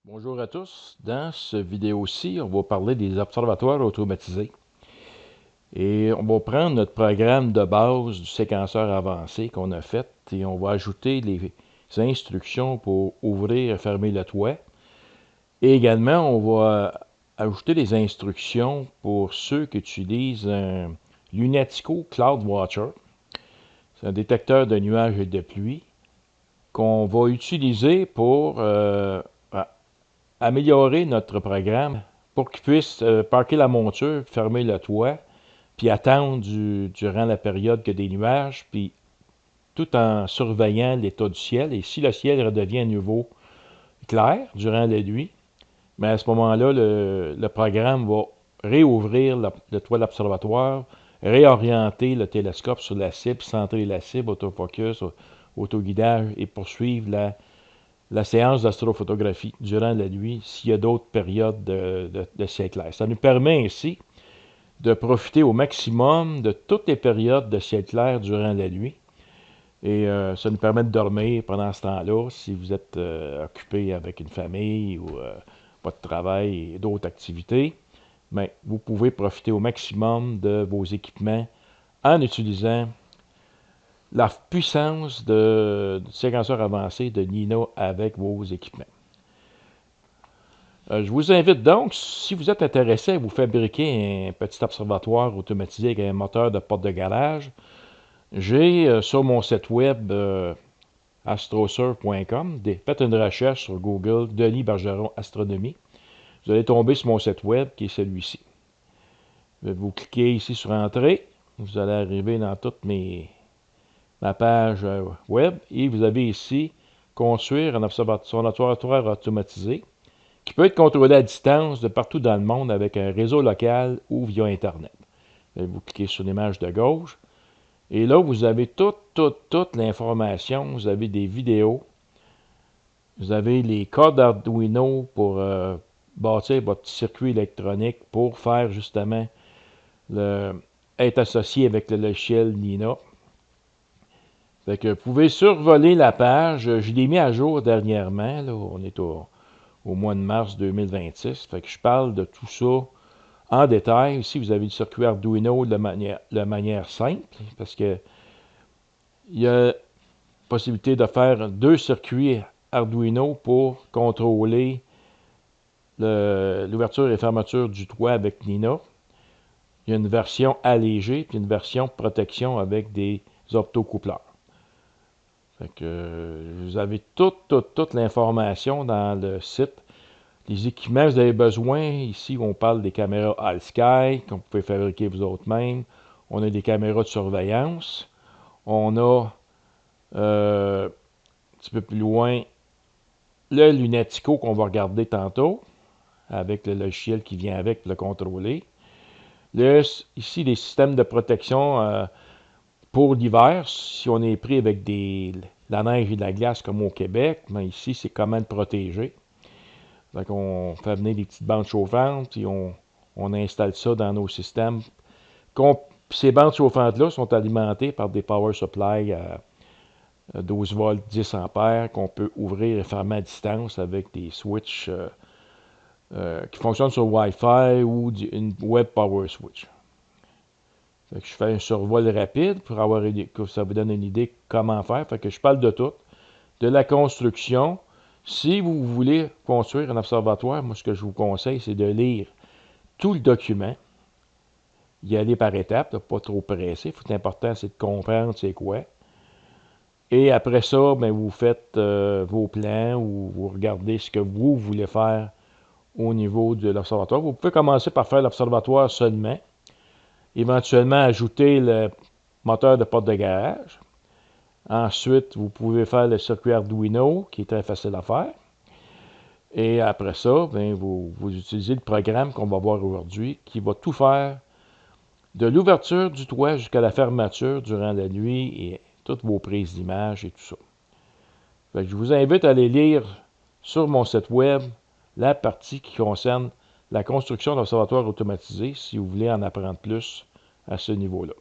Bonjour à tous. Dans cette vidéo-ci, on va parler des observatoires automatisés. Et on va prendre notre programme de base du séquenceur avancé qu'on a fait et on va ajouter les instructions pour ouvrir et fermer le toit. Et également, on va ajouter les instructions pour ceux qui utilisent un Lunatico Cloud Watcher. C'est un détecteur de nuages et de pluie qu'on va utiliser pour améliorer notre programme pour qu'il puisse parquer la monture, fermer le toit, puis attendre durant la période que des nuages, puis tout en surveillant l'état du ciel. Et si le ciel redevient à nouveau clair durant la nuit, mais à ce moment-là, le programme va réouvrir le toit de l'observatoire, réorienter le télescope sur la cible, centrer la cible, autofocus, autoguidage et poursuivre la séance d'astrophotographie durant la nuit s'il y a d'autres périodes de ciel clair. Ça nous permet ainsi de profiter au maximum de toutes les périodes de ciel clair durant la nuit. Et ça nous permet de dormir pendant ce temps-là si vous êtes occupé avec une famille ou pas de travail et d'autres activités. Mais vous pouvez profiter au maximum de vos équipements en utilisant la puissance du séquenceur avancé de Nino avec vos équipements. Je vous invite donc, si vous êtes intéressé à vous fabriquer un petit observatoire automatisé avec un moteur de porte de garage, j'ai sur mon site web astrosurf.com, faites une recherche sur Google, Denis Bergeron Astronomie. Vous allez tomber sur mon site web qui est celui-ci. Vous cliquez ici sur Entrée, vous allez arriver dans toute ma page web et vous avez ici Construire un observatoire automatisé qui peut être contrôlé à distance de partout dans le monde avec un réseau local ou via Internet. Vous cliquez sur l'image de gauche et là, vous avez toute l'information. Vous avez des vidéos. Vous avez les codes Arduino pour bâtir votre circuit électronique pour faire justement être associé avec le logiciel Nina. Fait que vous pouvez survoler la page. Je l'ai mis à jour dernièrement. Là, on est au mois de mars 2026. Fait que je parle de tout ça en détail. Ici, vous avez le circuit Arduino de manière simple, parce que il y a possibilité de faire deux circuits Arduino pour contrôler l'ouverture et fermeture du toit avec Nina. Il y a une version allégée puis une version protection avec des optocoupleurs. Fait que vous avez toute l'information dans le site. Les équipements que vous avez besoin, ici on parle des caméras All-Sky qu'on peut fabriquer vous autres-mêmes. On a des caméras de surveillance. On a un petit peu plus loin le Lunatico qu'on va regarder tantôt avec le logiciel qui vient avec pour le contrôler. Ici, les systèmes de protection pour l'hiver, si on est pris avec la neige et de la glace comme au Québec, mais ici, c'est comment le protéger. Donc, on fait venir des petites bandes chauffantes, puis on installe ça dans nos systèmes. Ces bandes chauffantes-là sont alimentées par des power supply à 12 volts, 10 ampères, qu'on peut ouvrir et fermer à distance avec des switches qui fonctionnent sur Wi-Fi ou une web power switch. Fait que je fais un survol rapide pour que ça vous donne une idée comment faire. Fait que je parle de tout, de la construction. Si vous voulez construire un observatoire, moi ce que je vous conseille, c'est de lire tout le document, y aller par étapes, pas trop pressé. L'important, c'est de comprendre c'est quoi. Et après ça, ben, vous faites vos plans ou vous regardez ce que vous voulez faire au niveau de l'observatoire. Vous pouvez commencer par faire l'observatoire seulement. Éventuellement, ajouter le moteur de porte de garage. Ensuite, vous pouvez faire le circuit Arduino, qui est très facile à faire. Et après ça, bien, vous utilisez le programme qu'on va voir aujourd'hui, qui va tout faire de l'ouverture du toit jusqu'à la fermeture durant la nuit et toutes vos prises d'image et tout ça. Fait que je vous invite à aller lire sur mon site web la partie qui concerne la construction d'observatoires automatisés si vous voulez en apprendre plus à ce niveau-là.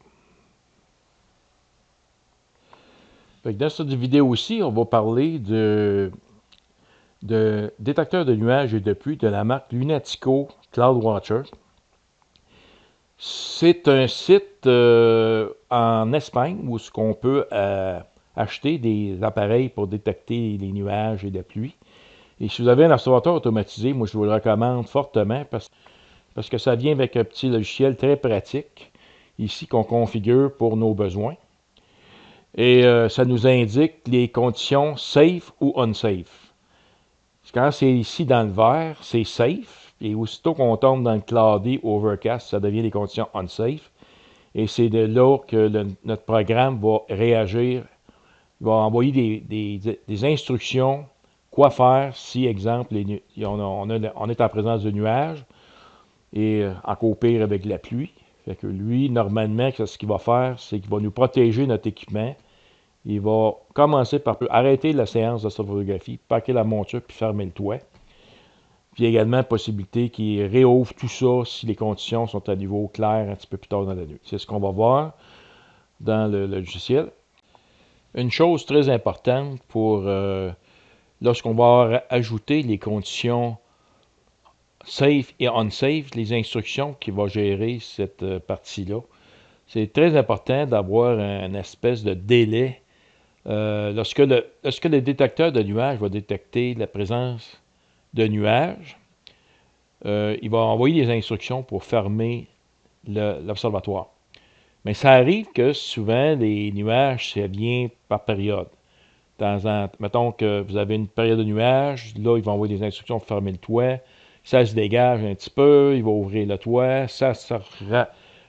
Dans cette vidéo aussi, on va parler de détecteur de nuages et de pluie de la marque Lunatico CloudWatcher. C'est un site en Espagne où ce qu'on peut acheter des appareils pour détecter les nuages et la pluie. Et si vous avez un observatoire automatisé, moi je vous le recommande fortement parce que ça vient avec un petit logiciel très pratique ici qu'on configure pour nos besoins. Et ça nous indique les conditions safe ou unsafe. Quand c'est ici dans le vert, c'est safe. Et aussitôt qu'on tombe dans le cloudy, overcast, ça devient des conditions unsafe. Et c'est de là que notre programme va réagir. Il va envoyer des instructions, quoi faire si, exemple, on est en présence de nuages et encore pire avec la pluie. Fait que lui, normalement, ce qu'il va faire, c'est qu'il va nous protéger notre équipement. Il va commencer par arrêter la séance de photographie, paquer la monture puis fermer le toit. Puis également possibilité qu'il réouvre tout ça si les conditions sont à niveau clair un petit peu plus tard dans la nuit. C'est ce qu'on va voir dans le logiciel. Une chose très importante pour lorsqu'on va ajouter les conditions safe et unsafe, les instructions qui vont gérer cette partie-là, c'est très important d'avoir une espèce de délai. Lorsque le détecteur de nuages va détecter la présence de nuages, il va envoyer des instructions pour fermer l'observatoire. Mais ça arrive que souvent, les nuages, ça vient par période. Mettons que vous avez une période de nuages, là, ils vont envoyer des instructions pour fermer le toit. Ça se dégage un petit peu, il va ouvrir le toit. Ça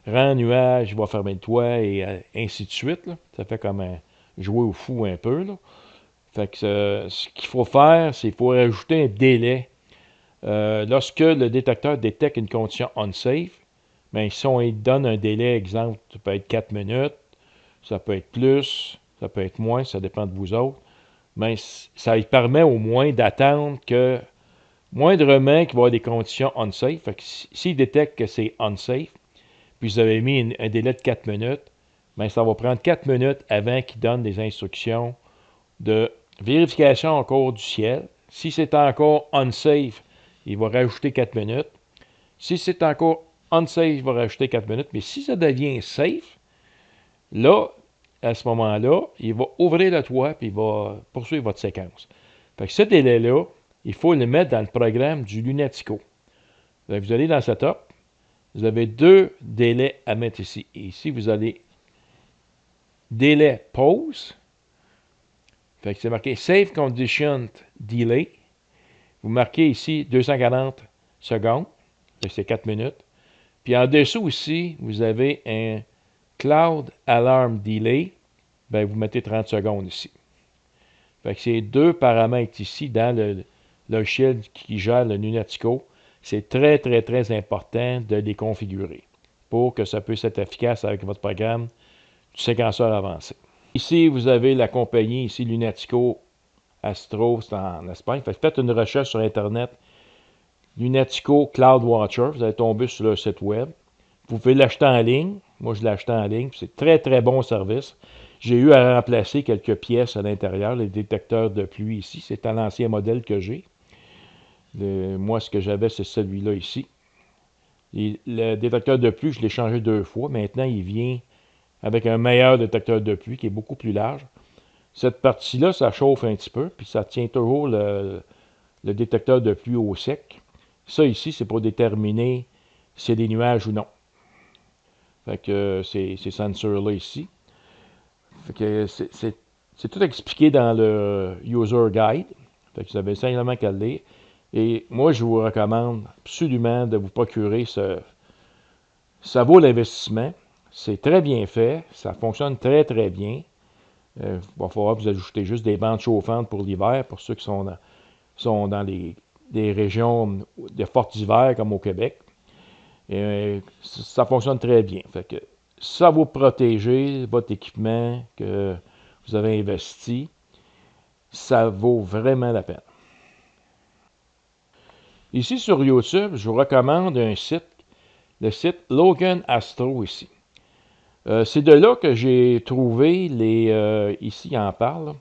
rend nuage, il va fermer le toit, et ainsi de suite. Là. Ça fait comme jouer au fou un peu. Là. Fait que ce qu'il faut faire, c'est qu'il faut ajouter un délai. Lorsque le détecteur détecte une condition unsafe, bien, si on lui donne un délai, exemple, ça peut être 4 minutes, ça peut être plus, ça peut être moins, ça dépend de vous autres, mais ça lui permet au moins d'attendre que, moindrement qu'il va y avoir des conditions unsafe, fait que s'il détecte que c'est unsafe, puis vous avez mis un délai de 4 minutes, bien, ça va prendre 4 minutes avant qu'il donne des instructions de vérification encore du ciel. Si c'est encore unsafe, il va rajouter 4 minutes. Si c'est encore unsafe, il va rajouter 4 minutes. Mais si ça devient safe, là, à ce moment-là, il va ouvrir le toit et il va poursuivre votre séquence. Fait que ce délai-là, il faut le mettre dans le programme du Lunatico. Vous allez dans Setup. Vous avez deux délais à mettre ici. Et ici, vous allez délai pause. Fait que c'est marqué Save Condition Delay. Vous marquez ici 240 secondes. C'est 4 minutes. Puis en dessous aussi, vous avez un Cloud Alarm Delay. Bien, vous mettez 30 secondes ici. Fait que ces deux paramètres ici dans le logiciel qui gère le Lunatico, c'est très, très, très important de les configurer pour que ça puisse être efficace avec votre programme du séquenceur avancé. Ici, vous avez la compagnie, ici, Lunatico Astro, c'est en Espagne. Faites une recherche sur Internet, Lunatico CloudWatcher, vous allez tomber sur le site web. Vous pouvez l'acheter en ligne. Moi, je l'ai acheté en ligne. C'est très, très bon service. J'ai eu à remplacer quelques pièces à l'intérieur, les détecteurs de pluie ici. C'est un ancien modèle que j'ai. Moi, ce que j'avais, c'est celui-là ici. Et le détecteur de pluie, je l'ai changé 2 fois. Maintenant, il vient avec un meilleur détecteur de pluie qui est beaucoup plus large. Cette partie-là, ça chauffe un petit peu, puis ça tient toujours le détecteur de pluie au sec. Ça ici, c'est pour déterminer s'il y a des nuages ou non. Fait que ces sensors-là ici. Fait que c'est tout expliqué dans le User Guide. Fait que vous avez simplement qu'à le lire. Et moi, je vous recommande absolument de vous procurer ça vaut l'investissement. C'est très bien fait. Ça fonctionne très, très bien. Il va falloir que vous ajoutez juste des bandes chauffantes pour l'hiver, pour ceux qui sont dans des régions de forts hivers, comme au Québec. Et ça fonctionne très bien. Fait que ça va protéger votre équipement que vous avez investi. Ça vaut vraiment la peine. Ici sur YouTube, je vous recommande un site, le site Logan Astro ici. C'est de là que j'ai trouvé ici il en parle,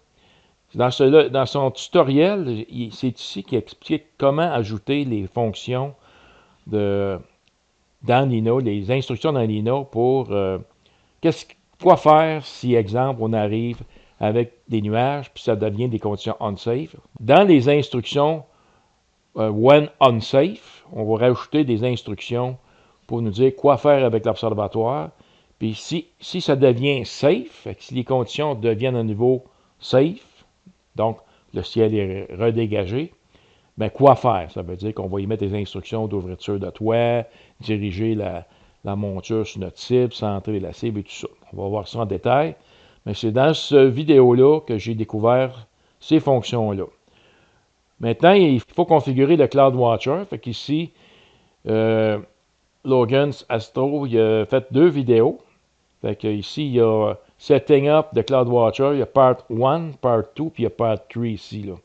Dans son tutoriel, c'est ici qu'il explique comment ajouter les fonctions dans Nino, les instructions dans Nino pour quoi faire si, exemple, on arrive avec des nuages, puis ça devient des conditions unsafe. Dans les instructions when unsafe, on va rajouter des instructions pour nous dire quoi faire avec l'observatoire. Puis si ça devient safe, si les conditions deviennent à nouveau safe, donc le ciel est redégagé, bien quoi faire? Ça veut dire qu'on va y mettre des instructions d'ouverture de toit, diriger la monture sur notre cible, centrer la cible et tout ça. On va voir ça en détail. Mais c'est dans cette vidéo-là que j'ai découvert ces fonctions-là. Maintenant, il faut configurer le Cloud Watcher. Fait qu'ici, Logan Astro, il a fait 2 vidéos. Fait qu'ici, il y a Setting Up the Cloud Watcher. Il y a Part 1, Part 2, puis il y a Part 3 ici, là,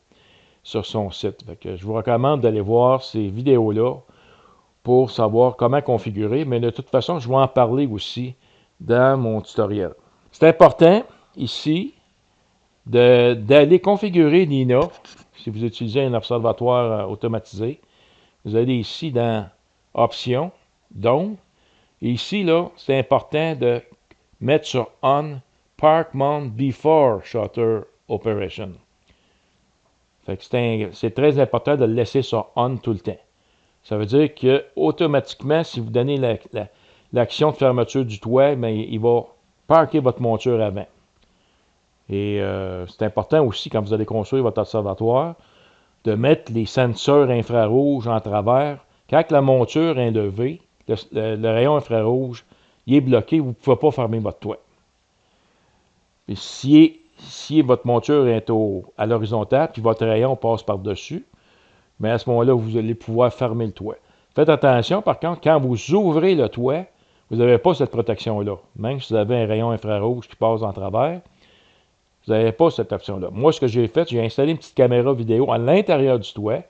sur son site. Fait que je vous recommande d'aller voir ces vidéos-là pour savoir comment configurer. Mais de toute façon, je vais en parler aussi dans mon tutoriel. C'est important, ici, d'aller configurer Nina. Si vous utilisez un observatoire automatisé, vous allez ici dans Options, Dome. Et ici, là, c'est important de mettre sur On Park Mount Before Shutter Operation. C'est très important de le laisser sur On tout le temps. Ça veut dire que automatiquement, si vous donnez l'action de fermeture du toit, bien, il va parker votre monture avant. Et c'est important aussi, quand vous allez construire votre observatoire, de mettre les senseurs infrarouges en travers. Quand la monture est levée, le rayon infrarouge il est bloqué, vous ne pouvez pas fermer votre toit. Puis si votre monture est à l'horizontale, puis votre rayon passe par-dessus, mais à ce moment-là, vous allez pouvoir fermer le toit. Faites attention, par contre, quand vous ouvrez le toit, vous n'avez pas cette protection-là. Même si vous avez un rayon infrarouge qui passe en travers, vous n'avez pas cette option-là. Moi, ce que j'ai fait, j'ai installé une petite caméra vidéo à l'intérieur du toit.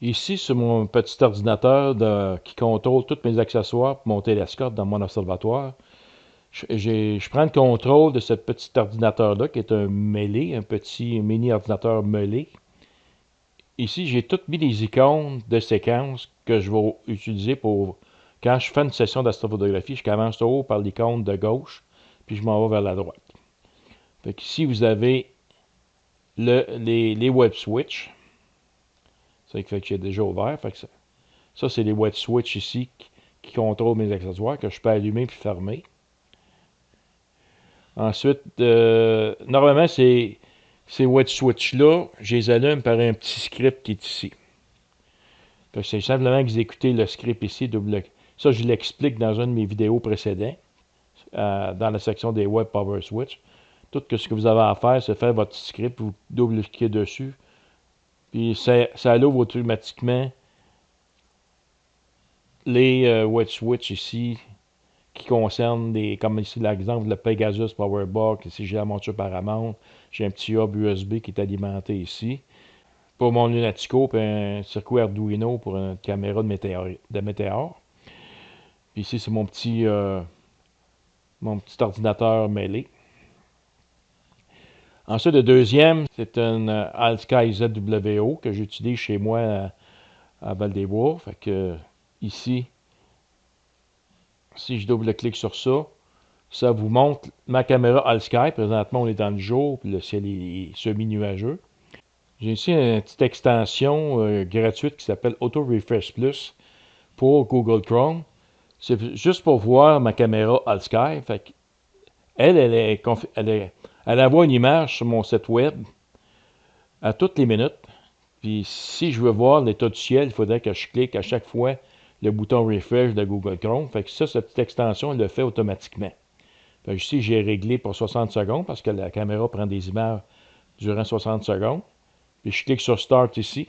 Ici, sur mon petit ordinateur qui contrôle tous mes accessoires pour mon télescope dans mon observatoire, je prends le contrôle de ce petit ordinateur-là qui est un mêlé, un petit mini-ordinateur mêlé. Ici, j'ai toutes mis les icônes de séquence que je vais utiliser pour quand je fais une session d'astrophotographie. Je commence haut par l'icône de gauche, puis je m'en vais vers la droite. Fait qu'ici, vous avez les web switch. Ça fait que j'ai déjà ouvert. Fait que ça c'est les web switch ici qui contrôlent mes accessoires que je peux allumer puis fermer. Ensuite, normalement, ces web switch-là, je les allume par un petit script qui est ici. C'est simplement exécuter le script ici. Ça, je l'explique dans une de mes vidéos précédentes, dans la section des Web Power Switch. Tout ce que vous avez à faire, c'est faire votre script, vous double-cliquez dessus, puis ça ouvre automatiquement les Web Switch ici, qui concernent comme ici l'exemple, le Pegasus Powerbox. Ici, j'ai la monture Paramount. J'ai un petit hub USB qui est alimenté ici. Pour mon Lunatico, puis un circuit Arduino pour une caméra de météore. Puis ici, c'est mon petit ordinateur mêlé. Ensuite, le deuxième, c'est un AltSky ZWO que j'utilise chez moi à Val-des-Bois. Fait que ici, si je double-clique sur ça, ça vous montre ma caméra AltSky. Présentement, on est dans le jour, puis le ciel est semi-nuageux. J'ai ici une petite extension gratuite qui s'appelle Auto Refresh Plus pour Google Chrome. C'est juste pour voir ma caméra AltSky. Fait elle envoie une image sur mon site web à toutes les minutes. Puis si je veux voir l'état du ciel, il faudrait que je clique à chaque fois le bouton Refresh de Google Chrome. Fait que ça, cette petite extension, elle le fait automatiquement. Fait que ici, j'ai réglé pour 60 secondes parce que la caméra prend des images durant 60 secondes. Puis je clique sur Start ici.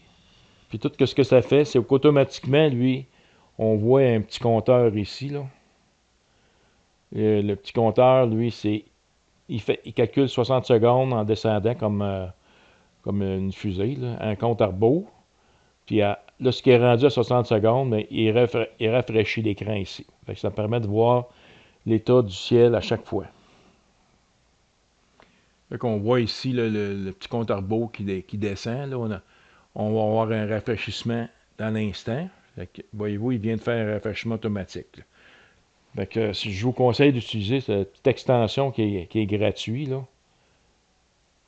Puis tout ce que ça fait, c'est qu'automatiquement, lui, on voit un petit compteur ici, là. Le petit compteur, lui, il calcule 60 secondes en descendant comme une fusée, là, un compte à rebours. Puis là, ce qui est rendu à 60 secondes, mais il rafraîchit l'écran ici. Fait que ça permet de voir l'état du ciel à chaque fois. Fait qu'on voit ici là, le petit compte à rebours qui descend. Là, on va avoir un rafraîchissement dans l'instant. Voyez-vous, il vient de faire un rafraîchissement automatique. Là. Fait que, si je vous conseille d'utiliser cette petite extension qui est gratuite. Là.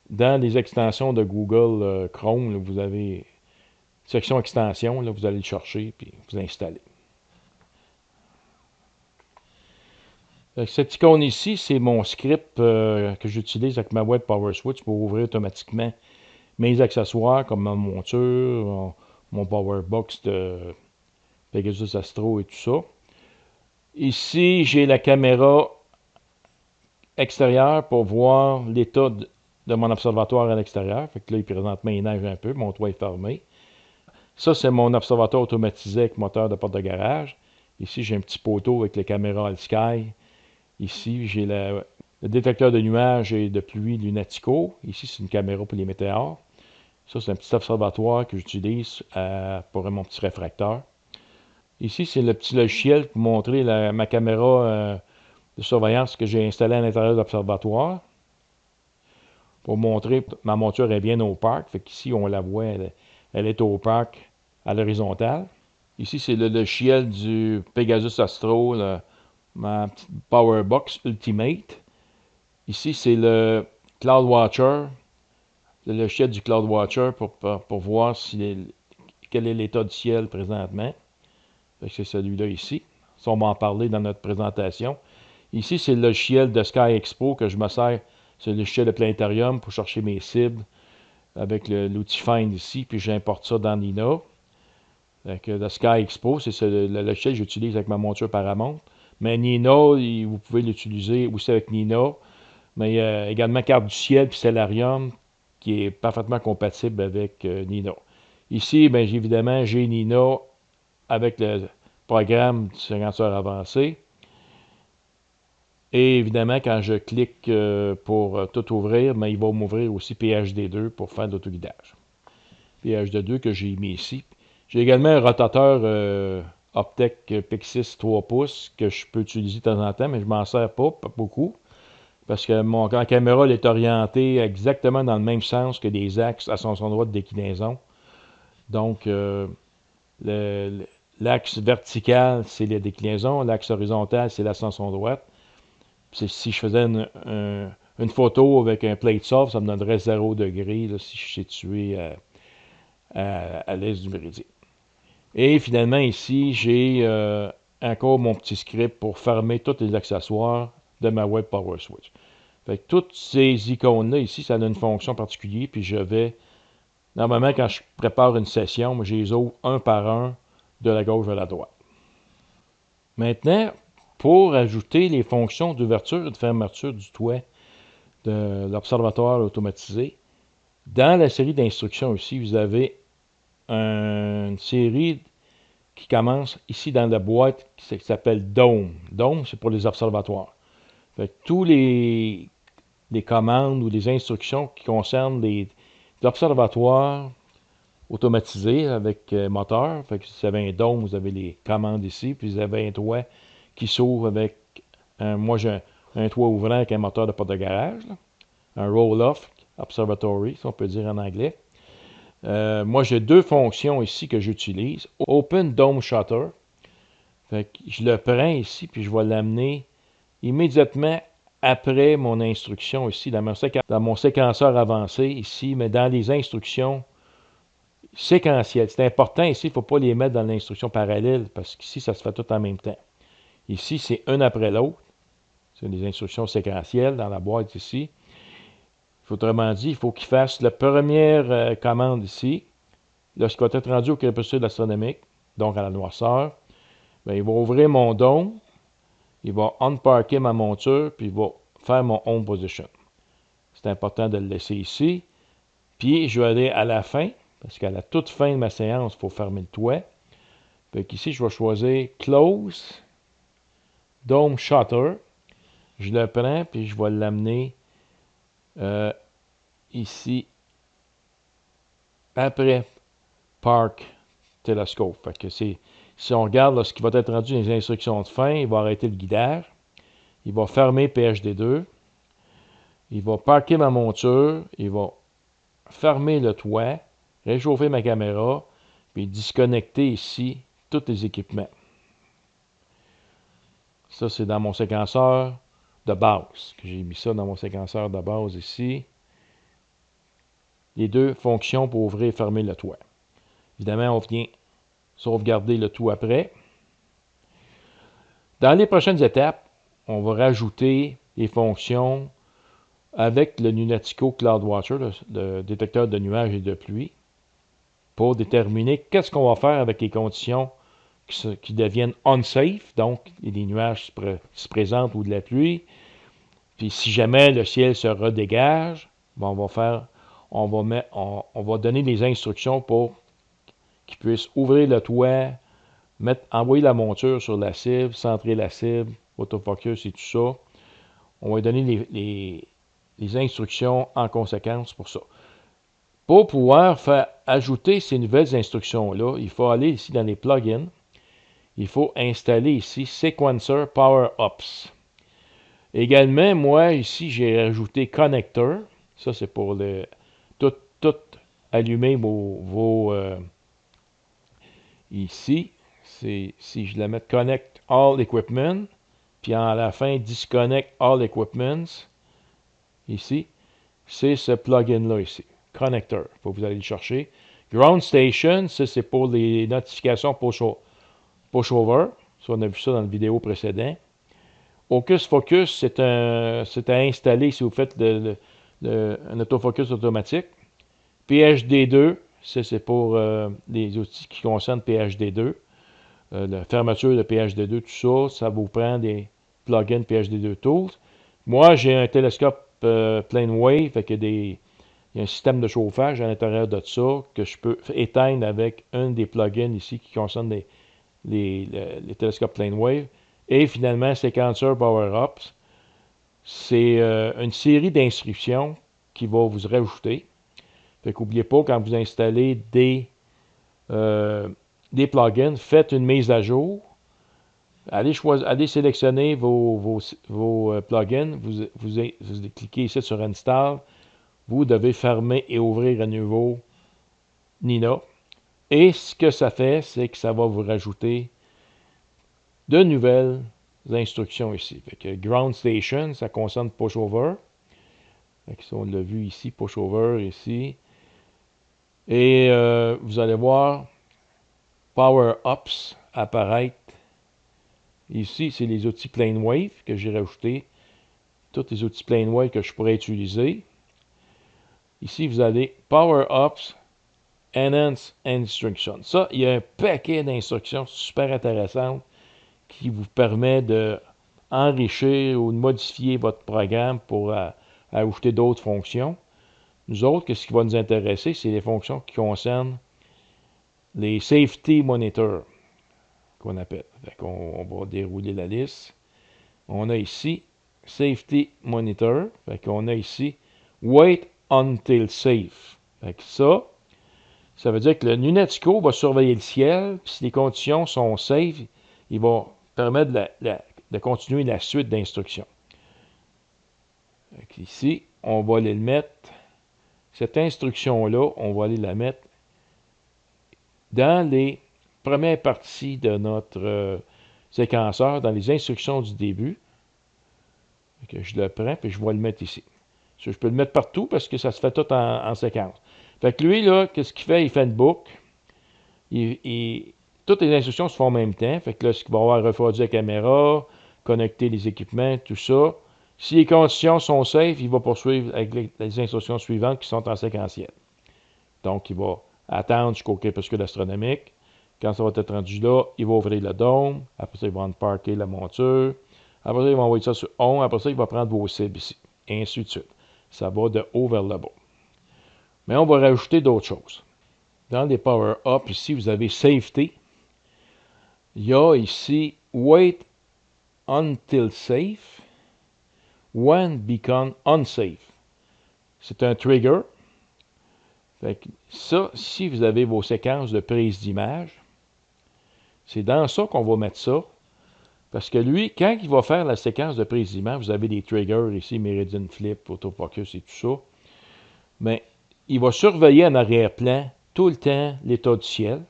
Dans les extensions de Google Chrome, là, vous avez section extension, là, vous allez le chercher et vous installez. Cette icône ici, c'est mon script que j'utilise avec ma web PowerSwitch pour ouvrir automatiquement mes accessoires comme ma monture, mon PowerBox de Pegasus Astro et tout ça. Ici, j'ai la caméra extérieure pour voir l'état de mon observatoire à l'extérieur. Fait que là, présentement, il neige un peu, mon toit est fermé. Ça, c'est mon observatoire automatisé avec moteur de porte de garage. Ici, j'ai un petit poteau avec les caméras All-Sky. Ici, j'ai le détecteur de nuages et de pluie Lunatico. Ici, c'est une caméra pour les météores. Ça, c'est un petit observatoire que j'utilise pour mon petit réfracteur. Ici, c'est le petit logiciel pour montrer ma caméra de surveillance que j'ai installée à l'intérieur de l'observatoire. Pour montrer que ma monture est bien au parc. Fait qu'ici, on la voit, elle est au parc à l'horizontale. Ici, c'est le logiciel du Pegasus Astro, ma petite Powerbox Ultimate. Ici, c'est le Cloud Watcher, le logiciel du Cloud Watcher pour voir quel est l'état du ciel présentement. C'est celui-là ici. Ça, on va en parler dans notre présentation. Ici, c'est le logiciel de Sky Expo que je me sers. C'est le logiciel de Planétarium pour chercher mes cibles avec l'outil Find ici, puis j'importe ça dans Nina. Donc, le Sky Expo, c'est le logiciel que j'utilise avec ma monture Paramount. Mais Nina, vous pouvez l'utiliser aussi avec Nina. Mais il y a également Carte du ciel puis Stellarium qui est parfaitement compatible avec Nina. Ici, bien, évidemment, j'ai Nina avec le programme du séquenceur avancé. Et évidemment, quand je clique pour tout ouvrir, bien, il va m'ouvrir aussi PHD2 pour faire de l'autoguidage. PHD2 que j'ai mis ici. J'ai également un rotateur Optec Pixis 3 pouces que je peux utiliser de temps en temps, mais je ne m'en sers pas beaucoup. Parce que ma caméra elle est orientée exactement dans le même sens que des axes à son droit de déclinaison. Donc, l'axe vertical, c'est la déclinaison. L'axe horizontal, c'est l'ascension droite. Si je faisais une photo avec un plate soft, ça me donnerait 0 degré là, si je suis situé à l'est du méridien. Et finalement, ici, j'ai encore mon petit script pour fermer tous les accessoires de ma web PowerSwitch. Fait que toutes ces icônes-là, ici, ça a une fonction particulière, puis je vais, normalement, quand je prépare une session, moi, je les ouvre un par un, de la gauche à la droite. Maintenant, pour ajouter les fonctions d'ouverture et de fermeture du toit de l'observatoire automatisé, dans la série d'instructions aussi, vous avez une série qui commence ici dans la boîte qui s'appelle Dome. Dome, c'est pour les observatoires. Fait que tous les commandes ou les instructions qui concernent l'observatoire automatisé avec moteur. Fait que si vous avez un dôme, vous avez les commandes ici. Puis vous avez un toit qui s'ouvre avec moi j'ai un toit ouvrant avec un moteur de porte de garage. Là. Un roll-off observatory, si on peut dire en anglais. Moi j'ai deux fonctions ici que j'utilise. Open Dome Shutter. Fait que je le prends ici puis je vais l'amener immédiatement après mon instruction ici, dans mon séquenceur avancé ici, mais dans les instructions séquentielles. C'est important ici, il ne faut pas les mettre dans l'instruction parallèle parce qu'ici, ça se fait tout en même temps. Ici, c'est un après l'autre. C'est des instructions séquentielles dans la boîte ici. Autrement dit, il faut qu'il fasse la première commande ici. Lorsqu'il va être rendu au crépuscule astronomique, donc à la noirceur, bien, il va ouvrir mon dôme. Il va unparker ma monture, puis il va faire mon home position. C'est important de le laisser ici. Puis, je vais aller à la fin, parce qu'à la toute fin de ma séance, il faut fermer le toit. Fait qu'ici, je vais choisir Close, Dome Shutter. Je le prends, puis je vais l'amener ici, après Park Telescope. Fait que si on regarde là, ce qui va être rendu dans les instructions de fin, il va arrêter le guidage. Il va fermer PHD2. il va parquer ma monture, il va fermer le toit, réchauffer ma caméra, puis disconnecter ici tous les équipements. Ça, c'est dans mon séquenceur de base, que j'ai mis ça dans mon séquenceur de base ici. Les deux fonctions pour ouvrir et fermer le toit. Évidemment, on vient sauvegarder le tout après. Dans les prochaines étapes, on va rajouter les fonctions avec le Lunatico CloudWatcher, le détecteur de nuages et de pluie, pour déterminer qu'est-ce qu'on va faire avec les conditions qui deviennent unsafe, donc des nuages se présentent ou de la pluie. Puis si jamais le ciel se redégage, ben on va donner des instructions pour qu'ils puissent ouvrir le toit, envoyer la monture sur la cible, centrer la cible, autofocus et tout ça. On va donner les instructions en conséquence pour ça. Pour pouvoir ajouter ces nouvelles instructions-là, il faut aller ici dans les plugins. Il faut installer ici Sequencer Power Ups. Également, moi, ici, j'ai rajouté Connector. Ça, c'est pour tout allumer ici, si je la mets Connect All Equipment, puis à la fin, Disconnect All Equipments, ici, c'est ce plugin-là ici, Connector. Il faut que vous allez le chercher. Ground Station, ça, c'est pour les notifications push-over. Ça, on a vu ça dans la vidéo précédente. Hocus Focus, c'est à installer si vous faites un autofocus automatique. PHD2, ça c'est pour les outils qui concernent PHD2. La fermeture de PHD2, tout ça, ça vous prend des plugins PHD2 Tools. Moi, j'ai un télescope Plane Wave, fait qu'il y a un système de chauffage à l'intérieur de ça que je peux éteindre avec un des plugins ici qui concerne les télescopes Plane Wave. Et finalement, Sequencer Power Ups, c'est une série d'instructions qui va vous rajouter. Fait qu'oubliez pas, quand vous installez des plugins, faites une mise à jour. Allez sélectionner vos plugins. Vous cliquez ici sur Install. Vous devez fermer et ouvrir à nouveau Nina. Et ce que ça fait, c'est que ça va vous rajouter de nouvelles instructions ici. Fait que Ground Station, ça concerne Pushover. On l'a vu ici, Pushover ici. Et vous allez voir Power Ups apparaître. Ici, c'est les outils Plane Wave que j'ai rajoutés. Tous les outils Plane Wave que je pourrais utiliser. Ici, vous avez Power Ups, Enhance Instructions. Ça, il y a un paquet d'instructions super intéressantes qui vous permet de enrichir ou de modifier votre programme pour ajouter d'autres fonctions. Nous autres, ce qui va nous intéresser, c'est les fonctions qui concernent les Safety Monitors, qu'on appelle. On va dérouler la liste. On a ici Safety Monitor. On a ici Wait Until Safe. Ça veut dire que le Lunatico va surveiller le ciel. Puis si les conditions sont safe, il va permettre de continuer la suite d'instructions. Ici, on va aller le mettre. Cette instruction-là, on va aller la mettre dans les premières parties de notre séquenceur, dans les instructions du début. Je le prends et je vais le mettre ici. Je peux le mettre partout parce que ça se fait tout en séquence. Fait que lui, là, qu'est-ce qu'il fait? Il fait une boucle. Toutes les instructions se font en même temps. Fait que là, ce qu'il va avoir, refroidir la caméra, connecter les équipements, tout ça. Si les conditions sont safe, il va poursuivre avec les instructions suivantes qui sont en séquentiel. Donc, il va attendre jusqu'au crépuscule astronomique. Quand ça va être rendu là, il va ouvrir le dôme. Après ça, il va parquer la monture. Après ça, il va envoyer ça sur on. Après ça, il va prendre vos cibles ici. Et ainsi de suite. Ça va de haut vers le bas. Mais on va rajouter d'autres choses. Dans les power-up, ici, vous avez Safety. Il y a ici Wait Until Safe. When Become Unsafe. C'est un trigger. Fait que ça, si vous avez vos séquences de prise d'image, c'est dans ça qu'on va mettre ça Parce que lui, quand il va faire la séquence de précisément, vous avez des triggers ici, Meridian Flip, Autofocus et tout ça, mais il va surveiller en arrière-plan tout le temps l'état du ciel.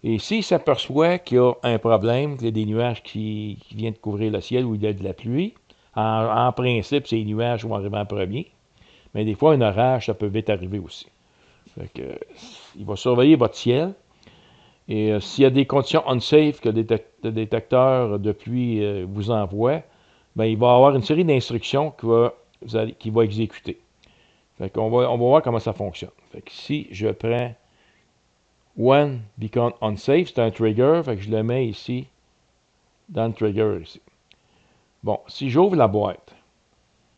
Et s'il s'aperçoit qu'il y a un problème, qu'il y a des nuages qui viennent de couvrir le ciel ou il y a de la pluie, en principe, ces nuages vont arriver en premier. Mais des fois, un orage, ça peut vite arriver aussi. Fait que, il va surveiller votre ciel. Et s'il y a des conditions unsafe que le détecteur de pluie vous envoie, ben, il va avoir une série d'instructions qu'il va exécuter. Fait qu'on on va voir comment ça fonctionne. Fait que si je prends One Beacon Unsafe, c'est un trigger, fait que je le mets ici, dans le trigger ici. Bon, si j'ouvre la boîte,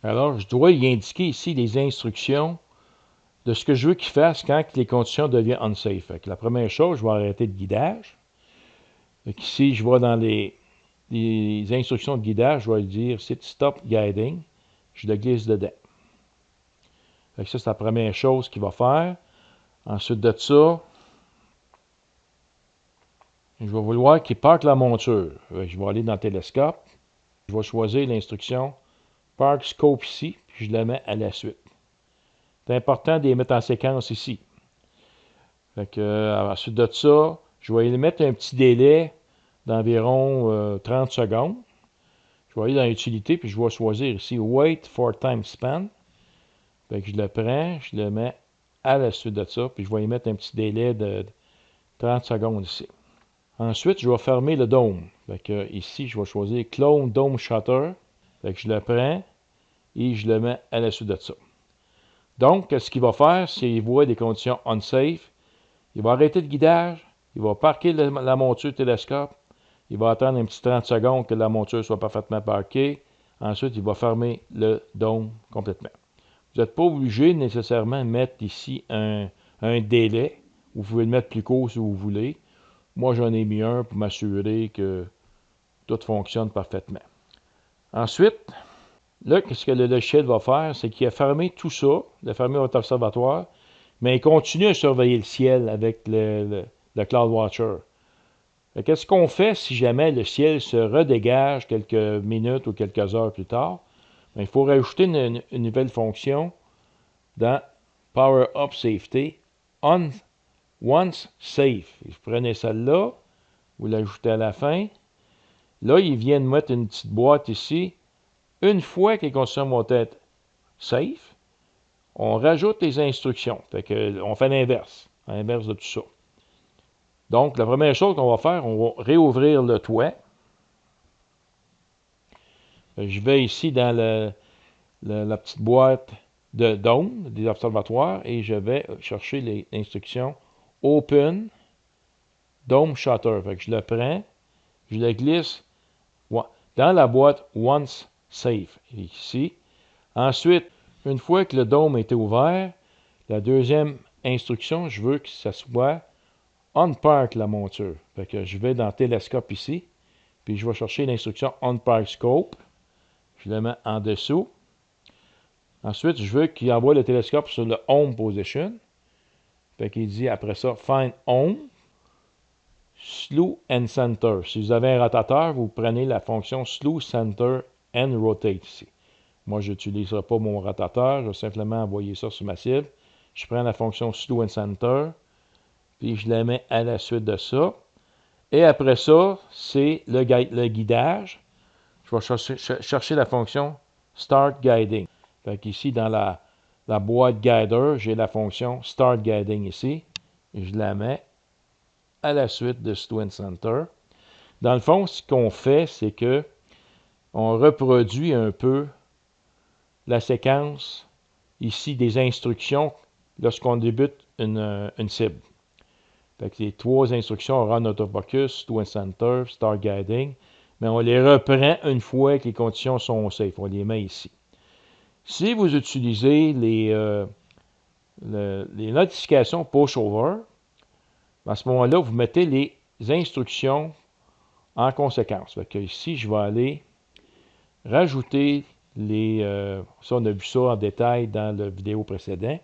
alors je dois y indiquer ici les instructions de ce que je veux qu'il fasse quand les conditions deviennent unsafe. Fait que la première chose, je vais arrêter le guidage. Fait ici, je vais dans les instructions de guidage, je vais lui dire Stop Guiding. Je le glisse dedans. Fait que ça, c'est la première chose qu'il va faire. Ensuite de ça, je vais vouloir qu'il parte la monture. Je vais aller dans le télescope. Je vais choisir l'instruction Park Scope ici, puis je la mets à la suite. C'est important de les mettre en séquence ici. Fait que, ensuite de ça, je vais y mettre un petit délai d'environ 30 secondes. Je vais aller dans l'utilité, puis je vais choisir ici Wait for Time Span. Fait que je le prends, je le mets à la suite de ça, puis je vais y mettre un petit délai de 30 secondes ici. Ensuite, je vais fermer le dôme. Fait que ici, je vais choisir Clone Dome Shutter. Fait que je le prends et je le mets à la suite de ça. Donc, ce qu'il va faire, s'il voit des conditions unsafe, il va arrêter le guidage, il va parquer la monture télescope, il va attendre un petit 30 secondes que la monture soit parfaitement parquée. Ensuite, il va fermer le dôme complètement. Vous n'êtes pas obligé nécessairement de mettre ici un délai. Vous pouvez le mettre plus court si vous voulez. Moi, j'en ai mis un pour m'assurer que tout fonctionne parfaitement. Ensuite, là, ce que le logiciel va faire, c'est qu'il a fermé tout ça, il a fermé votre observatoire, mais il continue à surveiller le ciel avec le Cloud Watcher. Qu'est-ce qu'on fait si jamais le ciel se redégage quelques minutes ou quelques heures plus tard? Bien, il faut rajouter une nouvelle fonction dans Power Up Safety, Once Safe. Vous prenez celle-là, vous l'ajoutez à la fin. Là, il vient de mettre une petite boîte ici. Une fois que les conditions vont être safe, on rajoute les instructions. Fait que, on fait l'inverse de tout ça. Donc, la première chose qu'on va faire, on va réouvrir le toit. Je vais ici dans la petite boîte de dôme des observatoires et je vais chercher l'instruction Open Dome Shutter. Fait que je le prends, je le glisse dans la boîte Once Safe, ici. Ensuite, une fois que le dôme a été ouvert, la deuxième instruction, je veux que ça soit Unpark la monture. Fait que je vais dans Télescope ici, puis je vais chercher l'instruction Unpark Scope. Je le mets en dessous. Ensuite, je veux qu'il envoie le télescope sur le Home Position. Fait qu'il dit après ça, Find Home, Slew and Center. Si vous avez un rotateur, vous prenez la fonction Slew, Center and Rotate ici. Moi, je n'utiliserai pas mon rotateur, je vais simplement envoyer ça sur ma cible. Je prends la fonction Slew and Center, puis je la mets à la suite de ça. Et après ça, c'est le guidage. Je vais chercher la fonction Start Guiding. Fait qu'ici, dans la boîte Guider, j'ai la fonction Start Guiding ici. Et je la mets à la suite de Slew Center. Dans le fond, ce qu'on fait, c'est que on reproduit un peu la séquence ici des instructions lorsqu'on débute une cible. Fait que les trois instructions, Run Autofocus, Slew Center, Start Guiding, mais on les reprend une fois que les conditions sont safe. On les met ici. Si vous utilisez les notifications push-over, à ce moment-là, vous mettez les instructions en conséquence. Fait que ici, je vais aller rajouter ça, on a vu ça en détail dans la vidéo précédente.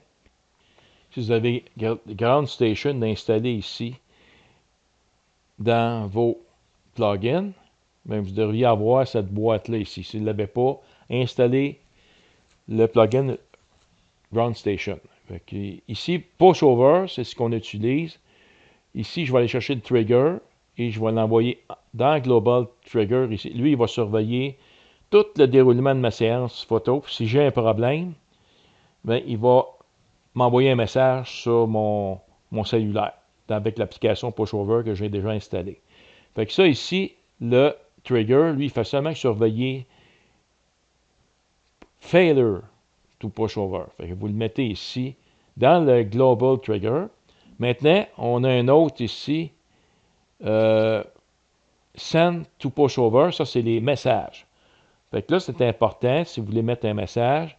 Si vous avez Ground Station installé ici dans vos plugins, bien, vous devriez avoir cette boîte-là ici. Si vous ne l'avez pas, installez le plugin Ground Station. Ici, pushover, c'est ce qu'on utilise. Ici, je vais aller chercher le trigger et je vais l'envoyer dans Global Trigger. Ici. Lui, il va surveiller tout le déroulement de ma séance photo. Si j'ai un problème, bien, il va m'envoyer un message sur mon cellulaire avec l'application Pushover que j'ai déjà installée. Fait que ça ici, le trigger, lui, il fait seulement surveiller Failure to Pushover. Fait que vous le mettez ici dans le Global Trigger. Maintenant, on a un autre ici, Send to Pushover. Ça, c'est les messages. Fait que là, c'est important. Si vous voulez mettre un message,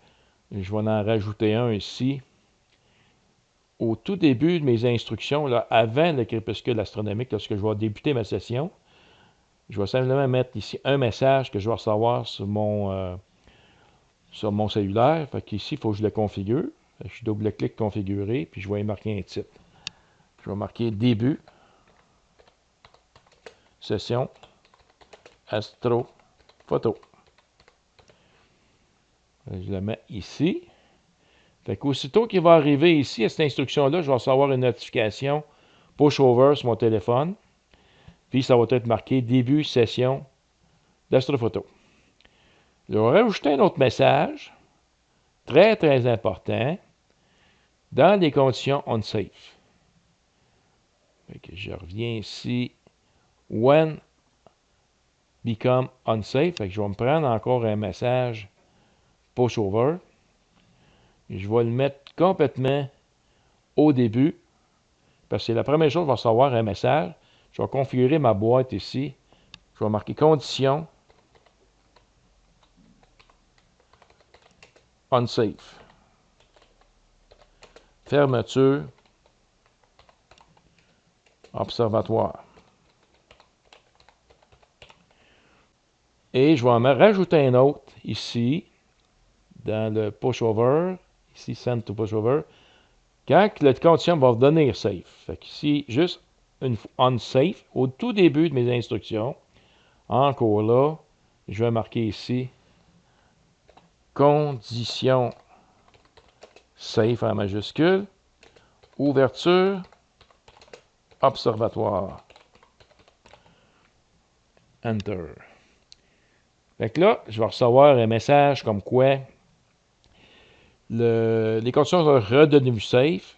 je vais en rajouter un ici. Au tout début de mes instructions, là, avant le crépuscule astronomique, lorsque je vais débuter ma session, je vais simplement mettre ici un message que je vais recevoir sur mon cellulaire. Fait qu'ici, il faut que je le configure. Fait que je double-clique configurer, puis je vais y marquer un titre. Je vais marquer début, session, astro, photo. Je le mets ici. Fait qu'aussitôt qu'il va arriver ici, à cette instruction-là, je vais recevoir une notification push-over sur mon téléphone. Puis ça va être marqué début session d'astrophoto. Je vais rajouter un autre message, très très important, dans les conditions unsafe. Fait que je reviens ici, when become unsafe. Fait que je vais me prendre encore un message push-over. Je vais le mettre complètement au début, parce que c'est la première chose, je vais recevoir un message. Je vais configurer ma boîte ici. Je vais marquer conditions unsafe. Fermeture observatoire. Et je vais en rajouter un autre ici, dans le pushover, ici, send to pushover, quand la condition va redevenir safe. Fait qu'ici, juste une unsafe, au tout début de mes instructions, encore là, je vais marquer ici, condition safe en majuscule, ouverture, observatoire. Enter. Fait que là, je vais recevoir un message comme quoi les conditions sont redevenues safe.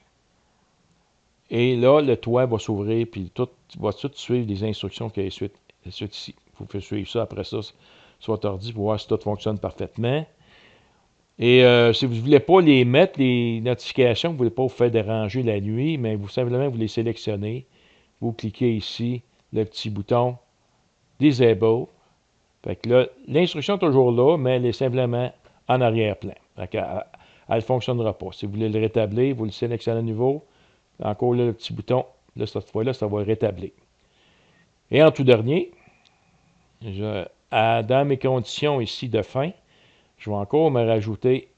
Et là, le toit va s'ouvrir, puis tout va tout suivre les instructions qui sont ici. Vous pouvez suivre ça après ça sur votre ordi pour voir si tout fonctionne parfaitement. Et si vous ne voulez pas les mettre, les notifications, vous ne voulez pas vous faire déranger la nuit, mais vous simplement vous les sélectionnez. Vous cliquez ici, le petit bouton Disable. Fait que là, l'instruction est toujours là, mais elle est simplement en arrière-plan. Elle ne fonctionnera pas. Si vous voulez le rétablir, vous le sélectionnez à nouveau. Encore là, le petit bouton. Là, cette fois-là, ça va le rétablir. Et en tout dernier, dans mes conditions ici de fin, je vais encore me rajouter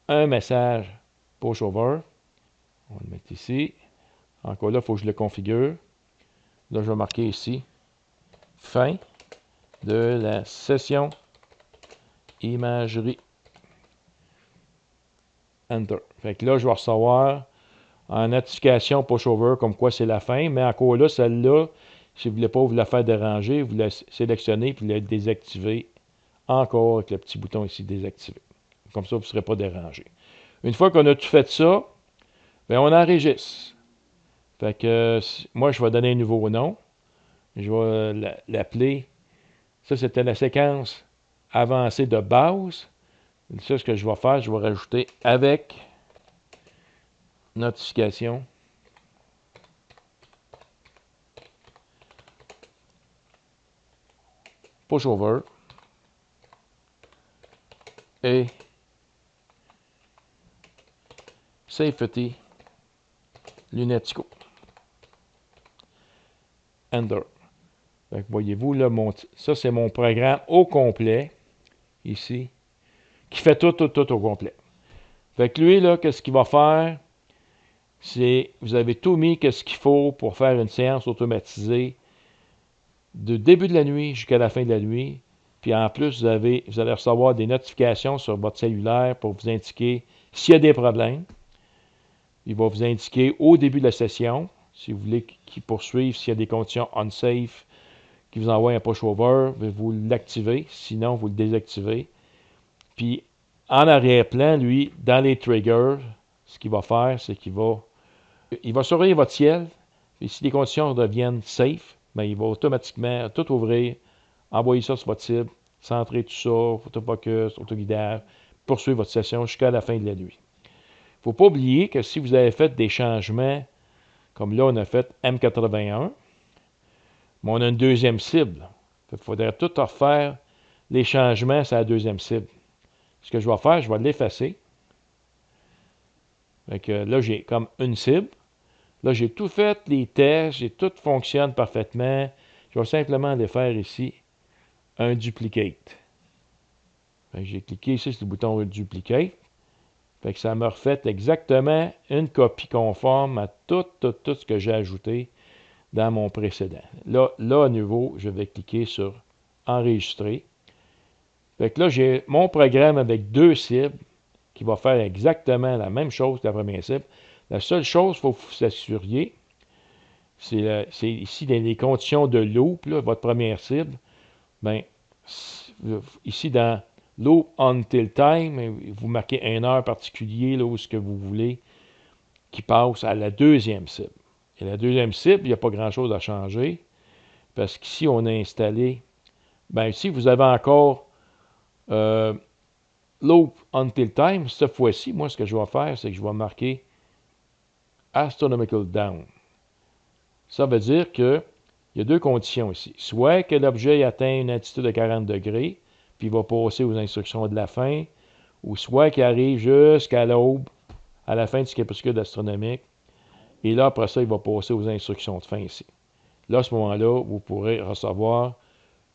un message pushover. On va le mettre ici. Encore là, il faut que je le configure. Là, je vais marquer ici fin de la session imagerie. Enter. Fait que là, je vais recevoir en notification pushover comme quoi c'est la fin, mais encore là, celle-là, si vous ne voulez pas vous la faire déranger, vous la sélectionnez puis la désactivez encore avec le petit bouton ici désactiver. Comme ça, vous ne serez pas dérangé. Une fois qu'on a tout fait ça, bien, on enregistre. Fait que moi, je vais donner un nouveau nom. Je vais l'appeler. Ça, c'était la séquence avancée de base. Ça, ce que je vais faire, je vais rajouter avec notification pushover et safety lunetico. Enter. Voyez-vous, là, ça, c'est mon programme au complet, ici, qui fait tout au complet. Fait que lui, là, qu'est-ce qu'il va faire? C'est, vous avez tout mis, qu'est-ce qu'il faut pour faire une séance automatisée du début de la nuit jusqu'à la fin de la nuit. Puis en plus, vous allez recevoir des notifications sur votre cellulaire pour vous indiquer s'il y a des problèmes. Il va vous indiquer au début de la session, si vous voulez qu'il poursuive, s'il y a des conditions unsafe, qui vous envoie un pushover, vous l'activez, sinon vous le désactivez. Puis en arrière-plan, lui, dans les triggers, ce qu'il va faire, c'est qu'il va surveiller votre ciel. Et si les conditions deviennent safe, bien, il va automatiquement tout ouvrir, envoyer ça sur votre cible, centrer tout ça, autofocus, autoguidage, poursuivre votre session jusqu'à la fin de la nuit. Il ne faut pas oublier que si vous avez fait des changements, comme là, on a fait M81, mais on a une deuxième cible. Il faudrait tout refaire les changements sur la deuxième cible. Ce que je vais faire, je vais l'effacer. Là, j'ai comme une cible. Là, j'ai tout fait, les tests, tout fonctionne parfaitement. Je vais simplement aller faire ici un duplicate. J'ai cliqué ici sur le bouton duplicate. Fait que ça me refait exactement une copie conforme à tout ce que j'ai ajouté dans mon précédent. Là, à nouveau, je vais cliquer sur enregistrer. Fait que là, j'ai mon programme avec deux cibles qui va faire exactement la même chose que la première cible. La seule chose qu'il faut que vous vous assuriez, c'est ici dans les conditions de loop, là, votre première cible. Bien, ici dans loop until time, vous marquez une heure particulière là, où ce que vous voulez qui passe à la deuxième cible. Et la deuxième cible, il n'y a pas grand-chose à changer parce qu'ici, on a installé, bien ici, vous avez encore loop until time. Cette fois-ci, moi, ce que je vais faire, c'est que je vais marquer astronomical down. Ça veut dire qu'il y a deux conditions ici. Soit que l'objet atteint une altitude de 40 degrés, puis il va passer aux instructions de la fin, ou soit qu'il arrive jusqu'à l'aube, à la fin du crépuscule astronomique, et là, après ça, il va passer aux instructions de fin ici. Là, à ce moment-là, vous pourrez recevoir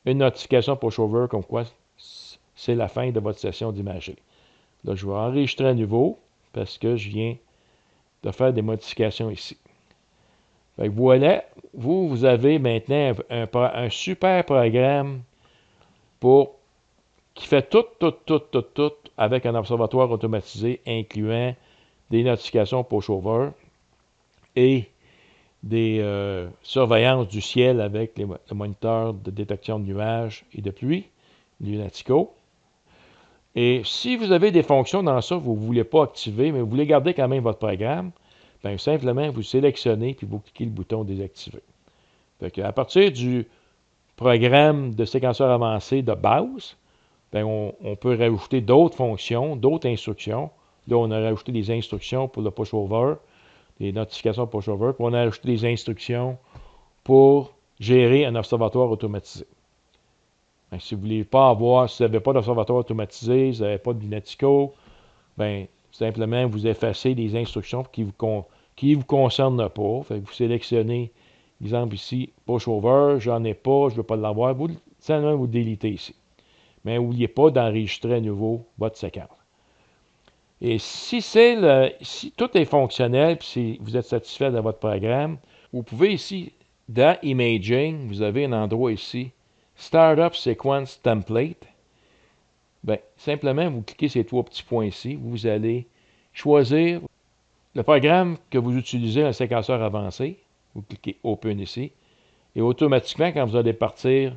une notification pushover comme quoi c'est la fin de votre session d'imagerie. Là, je vais enregistrer à nouveau parce que je viens de faire des modifications ici. Fait que voilà, vous avez maintenant un super programme qui fait tout avec un observatoire automatisé, incluant des notifications pushover et des surveillances du ciel avec les moniteurs de détection de nuages et de pluie, Lunatico. Et si vous avez des fonctions dans ça que vous ne voulez pas activer, mais vous voulez garder quand même votre programme, bien simplement vous sélectionnez puis vous cliquez le bouton désactiver. Fait à partir du programme de séquenceur avancé de base, bien on peut rajouter d'autres fonctions, d'autres instructions. Là, on a rajouté des instructions pour le pushover, des notifications pushover, puis on a rajouté des instructions pour gérer un observatoire automatisé. Bien, si vous voulez pas avoir, si vous n'avez pas d'observatoire automatisé, vous n'avez pas de Lunatico, bien, simplement vous effacez les instructions qui vous concernent pas. Fait que vous sélectionnez, exemple ici, pushover, j'en ai pas, je ne veux pas l'avoir. Vous simplement vous délitez ici. Mais n'oubliez pas d'enregistrer à nouveau votre séquence. Et si tout est fonctionnel, puis si vous êtes satisfait de votre programme, vous pouvez ici, dans Imaging, vous avez un endroit ici, Startup Sequence Template. Bien, simplement, vous cliquez ces trois petits points ici. Vous allez choisir le programme que vous utilisez, un séquenceur avancé. Vous cliquez Open ici. Et automatiquement, quand vous allez partir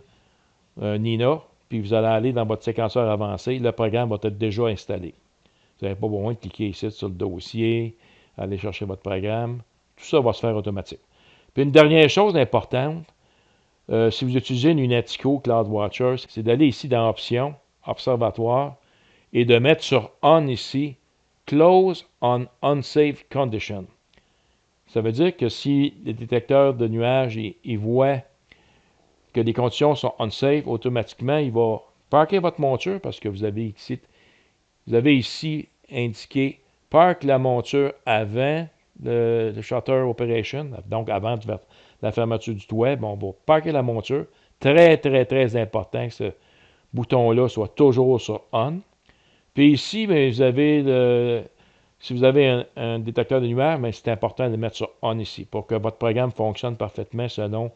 Nina, puis vous allez aller dans votre séquenceur avancé, le programme va être déjà installé. Vous n'avez pas besoin de cliquer ici sur le dossier, aller chercher votre programme. Tout ça va se faire automatique. Puis une dernière chose importante, si vous utilisez une Lunatico CloudWatcher, c'est d'aller ici dans Options, Observatoire, et de mettre sur On ici, Close on Unsafe Condition. Ça veut dire que si les détecteurs de nuages ils voient que les conditions sont unsafe, automatiquement, il va parker votre monture parce que vous avez ici indiqué park la monture avant le shutter operation, donc avant la fermeture du toit. Bon, on va parker la monture. Très, très, très important que ce bouton-là soit toujours sur On. Puis ici, bien, si vous avez un détecteur de nuages, c'est important de le mettre sur On ici pour que votre programme fonctionne parfaitement selon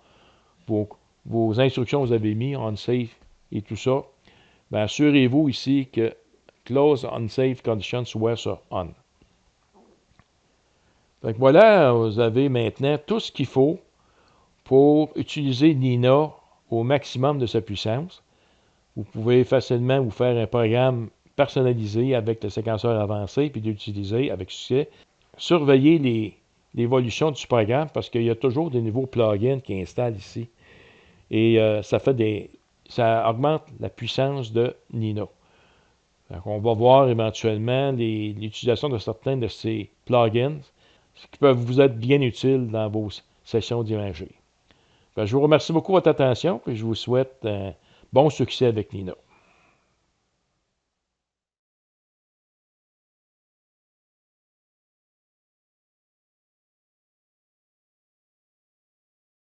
vos vos instructions que vous avez mis, on-safe et tout ça, bien, assurez-vous ici que Close Unsafe Condition soit sur On. Donc voilà, vous avez maintenant tout ce qu'il faut pour utiliser Nina au maximum de sa puissance. Vous pouvez facilement vous faire un programme personnalisé avec le séquenceur avancé puis l'utiliser avec succès. Surveillez l'évolution du programme parce qu'il y a toujours des nouveaux plugins qui installent ici. Et ça augmente la puissance de Nina. Donc, on va voir éventuellement l'utilisation de certains de ces plugins qui peuvent vous être bien utiles dans vos sessions d'imagerie. Je vous remercie beaucoup de votre attention et je vous souhaite un bon succès avec Nina.